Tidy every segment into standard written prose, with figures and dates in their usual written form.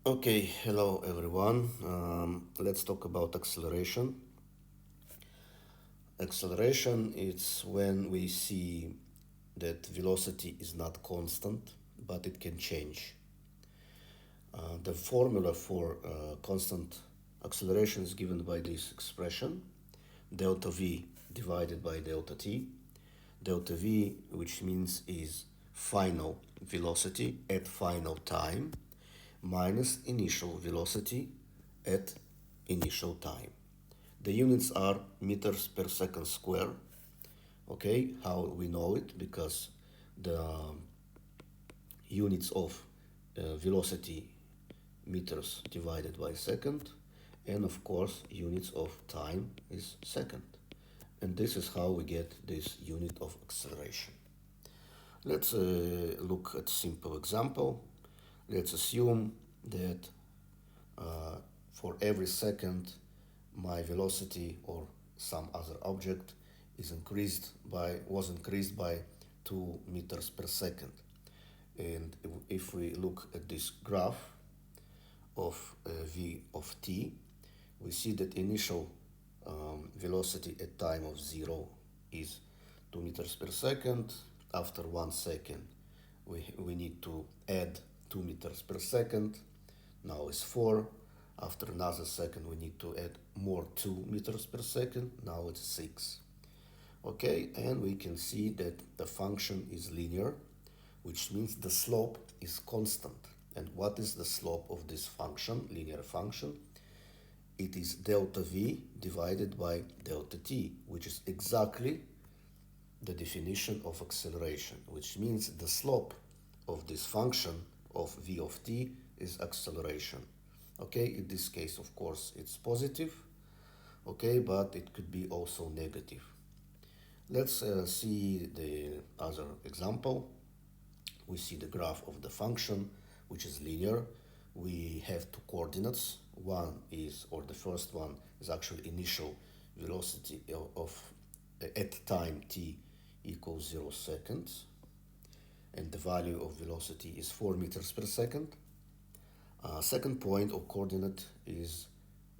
Okay, hello everyone. Let's talk about acceleration. Acceleration is when we see that velocity is not constant, but it can change. The formula for constant acceleration is given by this expression, delta v divided by delta t. Delta v, which means is final velocity at final time, minus initial velocity at initial time. The units are meters per second square. Okay, how we know it? Because the units of velocity meters divided by second, and of course units of time is second. And this is how we get this unit of acceleration. Let's look at a simple example. Let's assume that for every second my velocity or some other object was increased by 2 meters per second. And if we look at this graph of v of t, we see that initial velocity at time of 0 is 2 meters per second. After 1 second we need to add 2 meters per second. Now it's 4. After another second we need to add more 2 meters per second. Now it's 6. Okay, and we can see that the function is linear, which means the slope is constant. And what is the slope of this function, linear function? It is delta v divided by delta t, which is exactly the definition of acceleration, which means the slope of this function of v of t is acceleration. Okay, in this case, of course, it's positive, okay, but it could be also negative. Let's see the other example. We see the graph of the function, which is linear. We have two coordinates. One is, or the first one is actually initial velocity of at time t equals 0 seconds, and the value of velocity is 4 meters per second. Second point or coordinate is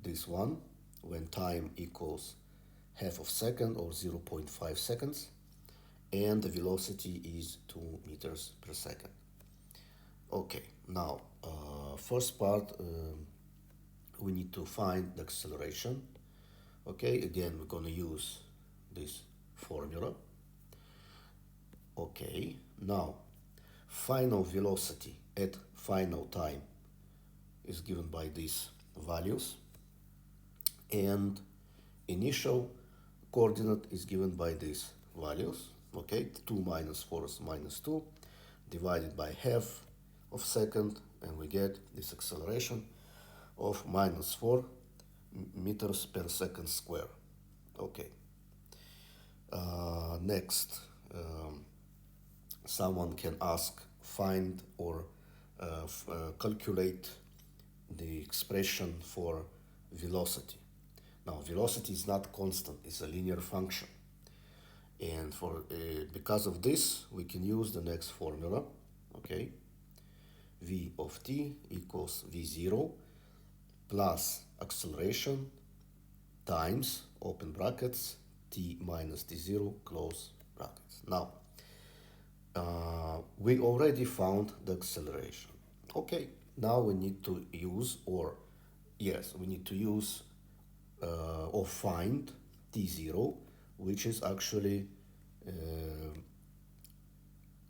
this one, when time equals half of second or 0.5 seconds, and the velocity is 2 meters per second. Okay, now first part, we need to find the acceleration. Okay, again we're going to use this formula. Okay, now final velocity at final time is given by these values, and initial coordinate is given by these values. Okay, 2 minus 4 is minus 2 divided by half of second, and we get this acceleration of minus 4 meters per second square. Okay, next, someone can ask, find or calculate the expression for velocity. Now velocity is not constant, it's a linear function, and for because of this we can use the next formula. Okay, v of t equals v0 plus acceleration times, open brackets, t minus t0, close brackets. Now we already found the acceleration. Okay, now we need to use, or yes, we need to use or find t0, which is actually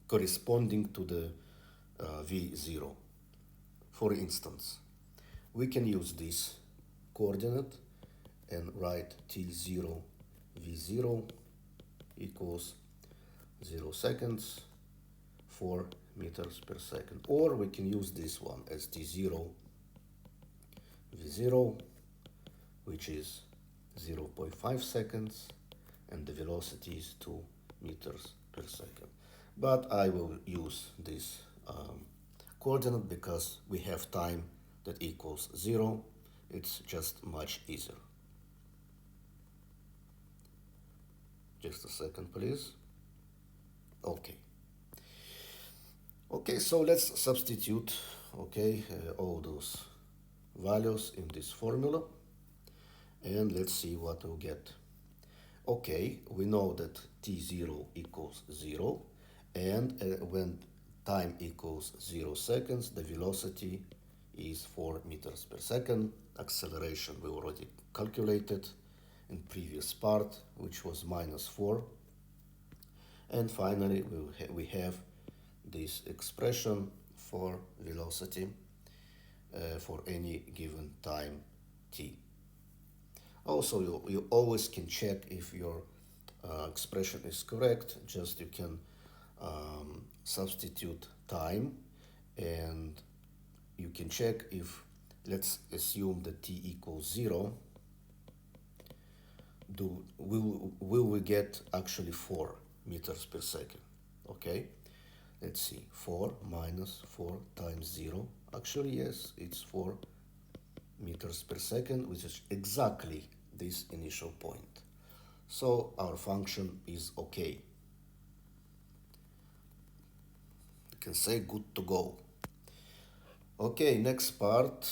corresponding to the v0. For instance, we can use this coordinate and write t0 v0 equals 0 seconds, 4 meters per second. Or we can use this one as t0 v0, which is 0.5 seconds, and the velocity is 2 meters per second. But I will use this coordinate because we have time that equals 0. It's just much easier. Just a second, please. Okay. Okay, so let's substitute, okay, all those values in this formula, and let's see what we'll get. Okay, we know that t0 equals 0, and when time equals 0 seconds, the velocity is 4 meters per second. Acceleration we already calculated in previous part, which was -4. And finally, we have this expression for velocity for any given time t. Also, you always can check if your expression is correct. Just you can substitute time, and you can check if, let's assume that t equals 0, will we get actually 4 meters per second? Okay, let's see, 4 minus 4 times 0. Actually, yes, it's 4 meters per second, which is exactly this initial point. So our function is okay. You can say good to go. Okay, next part,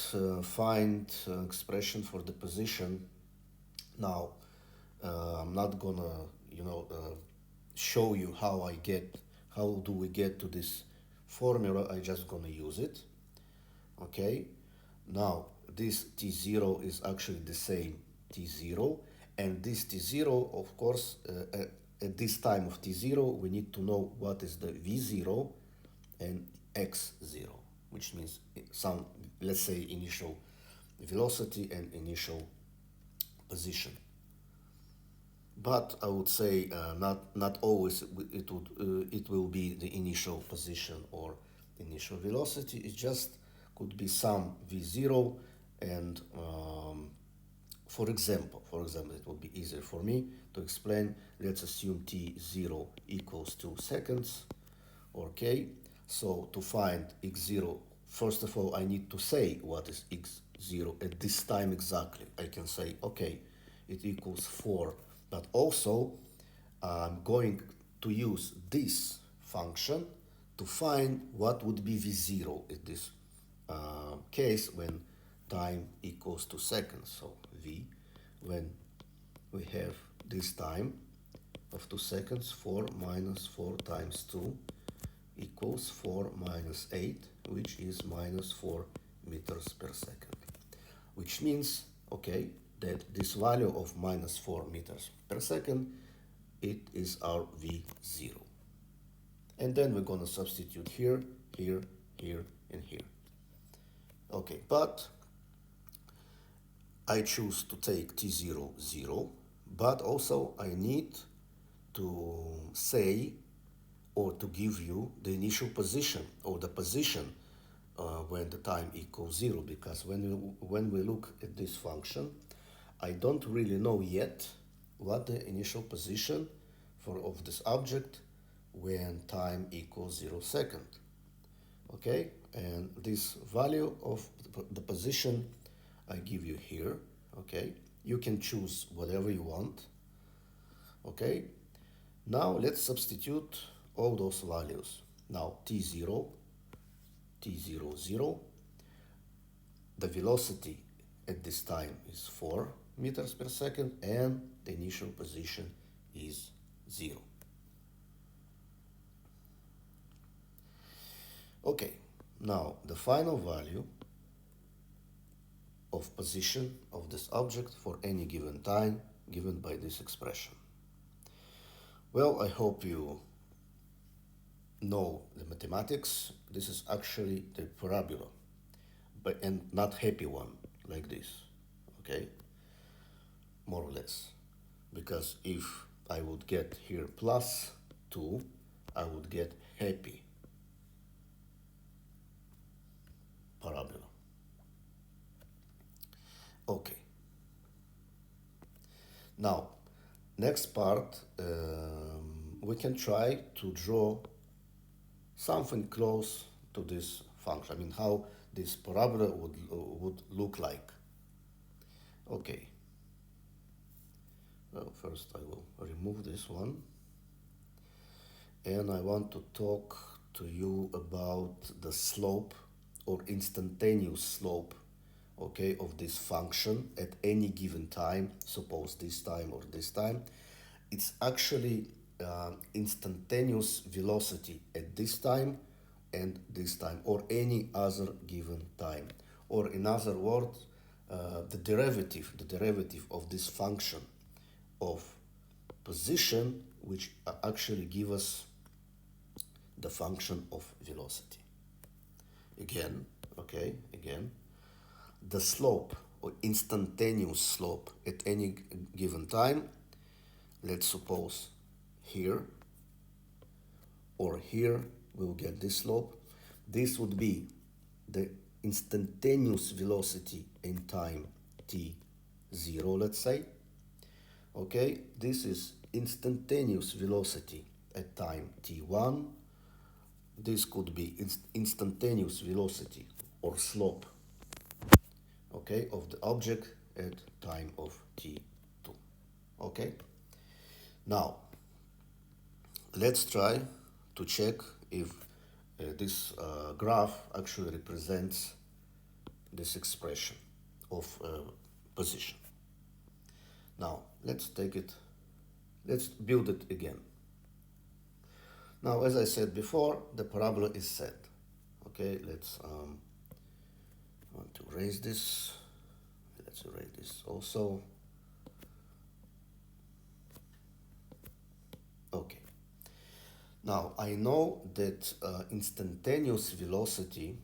find expression for the position. Now, I'm not gonna, show you how do we get to this formula. I just gonna use it. Okay, now this t0 is actually the same t0, and this t0, of course, at this time of t0, we need to know what is the v0 and x0, which means some, let's say, initial velocity and initial position. But I would say not always it will be the initial position or initial velocity. It just could be some v0, and for example, it will be easier for me to explain. Let's assume t0 equals 2 seconds. Okay, so to find x0, first of all, I need to say what is x0 at this time exactly. I can say, okay, it equals 4, but also I'm going to use this function to find what would be v0 in this case when time equals 2 seconds. So v, when we have this time of 2 seconds, 4 minus 4 times 2 equals 4 minus 8, which is minus 4 meters per second. Which means, okay, that this value of minus 4 meters per second, it is our v0. And then we're going to substitute here, here, here, and here. Okay, but I choose to take t0, 0, but also I need to say or to give you the initial position or the position when the time equals 0, because when we look at this function, I don't really know yet what the initial position of this object when time equals 0 second. Okay, and this value of the position I give you here. Okay, you can choose whatever you want. Okay, now let's substitute all those values. Now t0, 0, the velocity at this time is 4 meters per second, and the initial position is 0. Okay, now the final value of position of this object for any given time given by this expression. Well, I hope you know the mathematics. This is actually the parabola, but and not happy one like this, okay, more or less, because if I would get here plus 2, I would get happy parabola. Okay, now next part, we can try to draw something close to this function. I mean, how this parabola would look like. Okay. Well, first I will remove this one, and I want to talk to you about the slope or instantaneous slope okay, of this function at any given time, suppose this time or this time, it's actually instantaneous velocity at this time and this time, or any other given time. Or in other words, the derivative of this function of position, which actually give us the function of velocity. Again, okay, again, the slope or instantaneous slope at any given time, let's suppose here or here, we will get this slope. This would be the instantaneous velocity in time t0, let's say. Okay, this is instantaneous velocity at time t1. This could be instantaneous velocity or slope, okay, of the object at time of t2. Okay, now let's try to check if this graph actually represents this expression of position. Now let's build it again. Now, as I said before, the parabola is set. Okay, let's want to erase this. Let's erase this also. Okay. Now I know that instantaneous velocity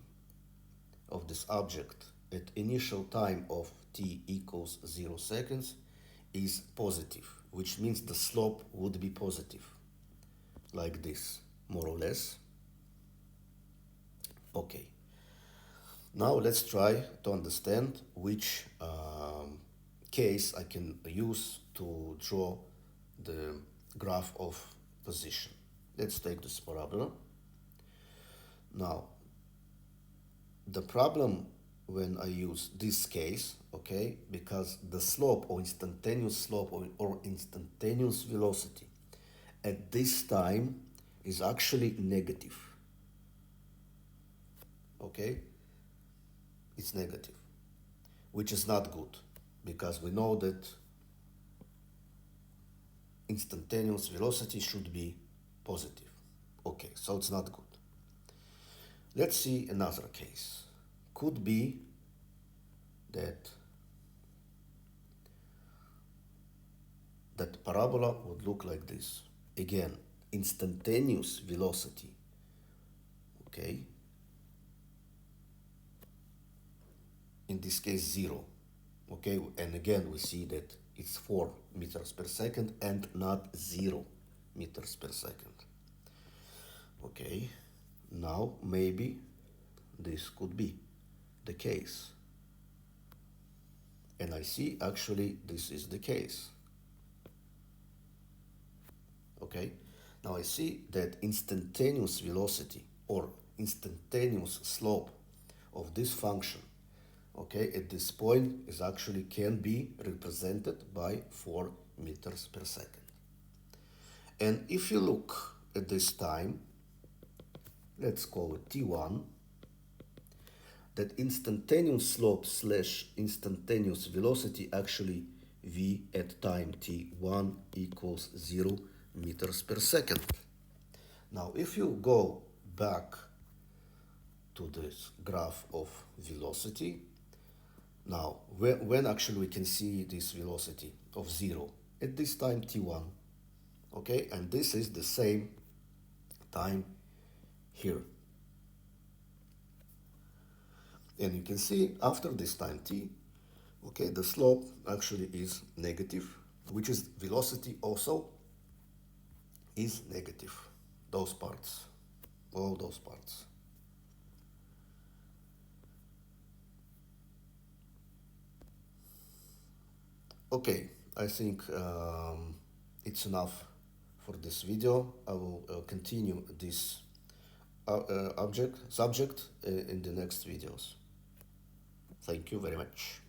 of this object at initial time of t equals 0 seconds is positive, which means the slope would be positive, like this, more or less. Okay. Now let's try to understand which case I can use to draw the graph of position. Let's take this parabola. Now, the problem when I use this case, okay, because the slope or instantaneous slope or instantaneous velocity at this time is actually negative. Okay, it's negative, which is not good because we know that instantaneous velocity should be positive. Okay, so it's not good. Let's see another case. Could be that parabola would look like this. Again, instantaneous velocity, okay, in this case 0, okay, and again we see that it's 4 meters per second and not 0 meters per second. Okay, now maybe this could be the case, and I see actually this is the case. Okay, now I see that instantaneous velocity or instantaneous slope of this function, okay, at this point is actually can be represented by 4 meters per second. And if you look at this time, let's call it t1, that instantaneous slope slash instantaneous velocity actually v at time t1 equals 0 meters per second. Now if you go back to this graph of velocity, now when actually we can see this velocity of 0 at this time t1, okay, and this is the same time here. And you can see after this time t, okay, the slope actually is negative, which is velocity also is negative. Those parts, all those parts. Okay, I think it's enough for this video. I will continue this subject in the next videos. Thank you very much.